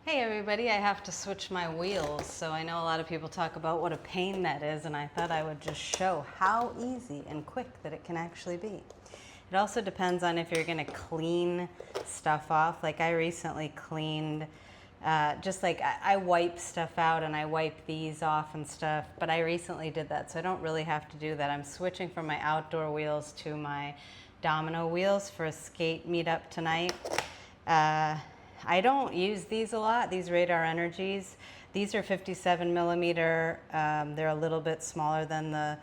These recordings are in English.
Hey everybody, I have to switch my wheels. So I know a lot of people talk about what a pain that is, and I thought I would just show how easy and quick that it can actually be. It also depends on if you're gonna clean stuff off. Like I recently cleaned, just like I wipe stuff out and I wipe these off and stuff, but I recently did that, so I don't really have to do that. I'm switching from my outdoor wheels to my domino wheels for a skate meetup tonight. I don't use these a lot, these Riedell Energies. These are 57 millimeter. They're a little bit smaller than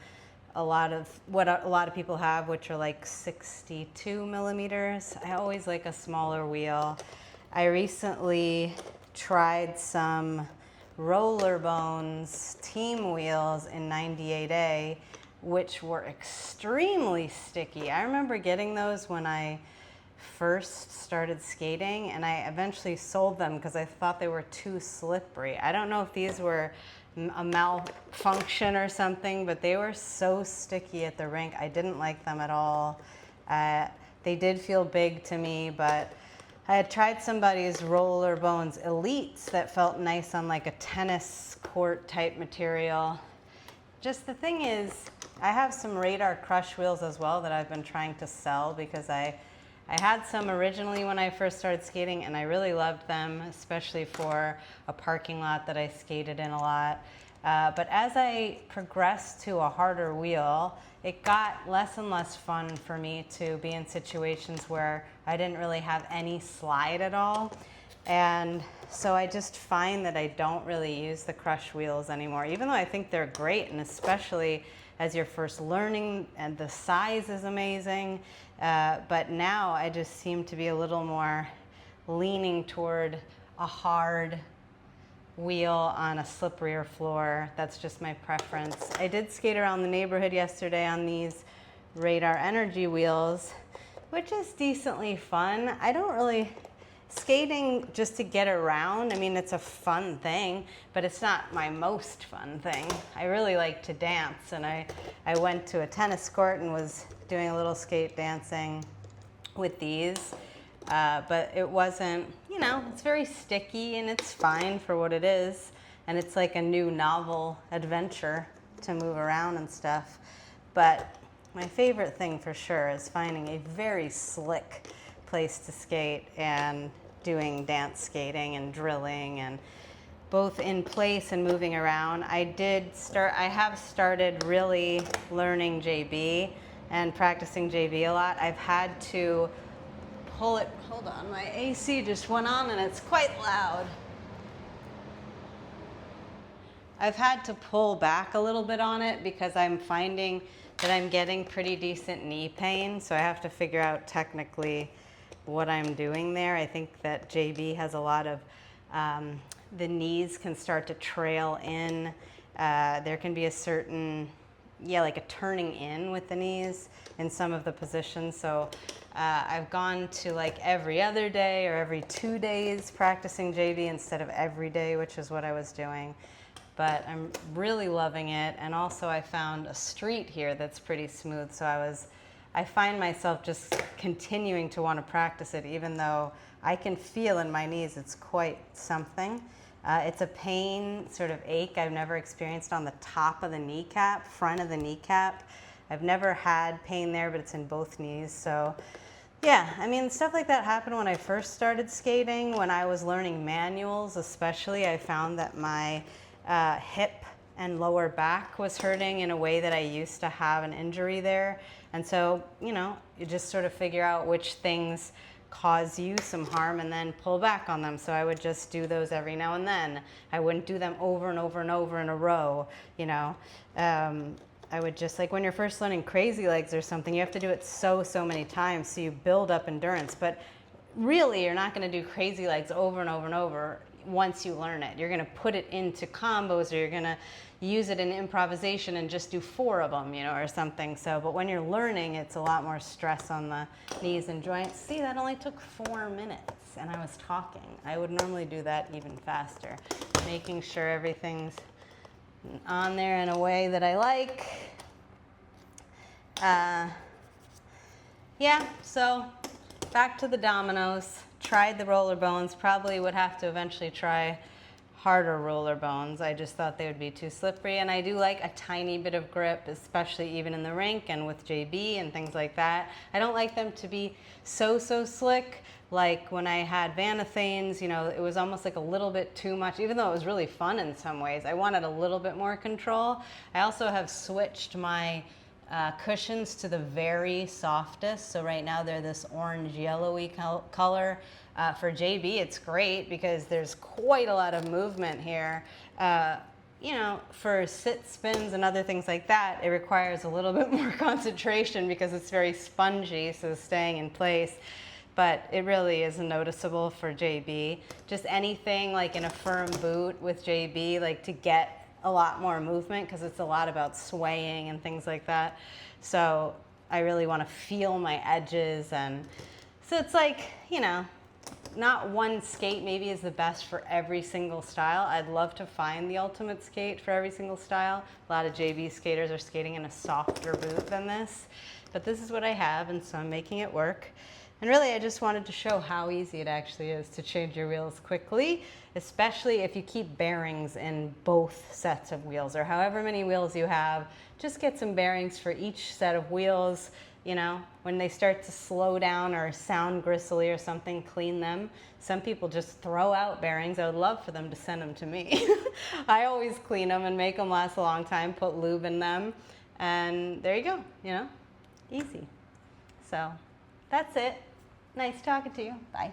what a lot of people have, which are like 62 millimeters. I always like a smaller wheel. I recently tried some Roller Bones team wheels in 98A, which were extremely sticky. I remember getting those when I first started skating, and I eventually sold them because I thought they were too slippery. I don't know if these were a malfunction or something, but they were so sticky at the rink. I didn't like them at all. They did feel big to me, but I had tried somebody's Roller Bones Elites that felt nice on like a tennis court type material. Just the thing is, I have some Riedell crush wheels as well that I've been trying to sell because I had some originally when I first started skating, and I really loved them, especially for a parking lot that I skated in a lot. But as I progressed to a harder wheel, it got less and less fun for me to be in situations where I didn't really have any slide at all. And so I just find that I don't really use the crush wheels anymore, even though I think they're great, and especially as you're first learning, and the size is amazing. But now I just seem to be a little more leaning toward a hard wheel on a slipperier floor. That's just my preference. I did skate around the neighborhood yesterday on these Riedell Energy wheels, which is decently fun. I don't really, skating just to get around, I mean, it's a fun thing, but it's not my most fun thing. I really like to dance, and I went to a tennis court and was doing a little skate dancing with these, but it wasn't, it's very sticky, and it's fine for what it is, and it's like a new novel adventure to move around and stuff. But my favorite thing for sure is finding a very slick place to skate and doing dance skating and drilling, and both in place and moving around. I have started really learning JB and practicing JB a lot. I've had to pull it, hold on, my AC just went on and it's quite loud. I've had to pull back a little bit on it because I'm finding that I'm getting pretty decent knee pain, so I have to figure out technically what I'm doing there. I think that JB has a lot of, the knees can start to trail in. There can be a certain, like a turning in with the knees in some of the positions. So I've gone to like every other day or every 2 days practicing JB instead of every day, which is what I was doing. But I'm really loving it. And also I found a street here that's pretty smooth. So I find myself just continuing to want to practice it, even though I can feel in my knees it's quite something. It's a pain, sort of ache I've never experienced on the top of the kneecap, front of the kneecap. I've never had pain there, but it's in both knees. So yeah, I mean, stuff like that happened when I first started skating. When I was learning manuals especially, I found that my hip and lower back was hurting in a way that I used to have an injury there. And so, you just sort of figure out which things cause you some harm and then pull back on them. So I would just do those every now and then. I wouldn't do them over and over and over in a row, I would just, like when you're first learning crazy legs or something, you have to do it so many times, so you build up endurance. But really, you're not going to do crazy legs over and over and over once you learn it. You're going to put it into combos, or you're going to use it in improvisation and just do 4 of them, or something. So, but when you're learning, it's a lot more stress on the knees and joints. See, that only took 4 minutes, and I was talking. I would normally do that even faster. Making sure everything's on there in a way that I like. Yeah, so back to the dominoes. Tried the roller bones. Probably would have to eventually try harder roller bones. I just thought they would be too slippery, and I do like a tiny bit of grip, especially even in the rink and with JB and things like that. I don't like them to be so slick. Like when I had Vanathanes, you know, it was almost like a little bit too much, even though it was really fun in some ways. I wanted a little bit more control. I also have switched my cushions to the very softest. So right now they're this orange yellowy color. For JB, it's great because there's quite a lot of movement here. You know, for sit spins and other things like that, it requires a little bit more concentration because it's very spongy, so staying in place. But it really is noticeable for JB. Just anything like in a firm boot with JB, like to get a lot more movement because it's a lot about swaying and things like that. So I really want to feel my edges, and so it's like, you know, not one skate maybe is the best for every single style. I'd love to find the ultimate skate for every single style. A lot of JB skaters are skating in a softer boot than this, but this is what I have, and so I'm making it work. And really, I just wanted to show how easy it actually is to change your wheels quickly, especially if you keep bearings in both sets of wheels, or however many wheels you have. Just get some bearings for each set of wheels. You know, when they start to slow down or sound gristly or something, clean them. Some people just throw out bearings. I would love for them to send them to me. I always clean them and make them last a long time, put lube in them, and there you go, you know, easy. So that's it. Nice talking to you. Bye.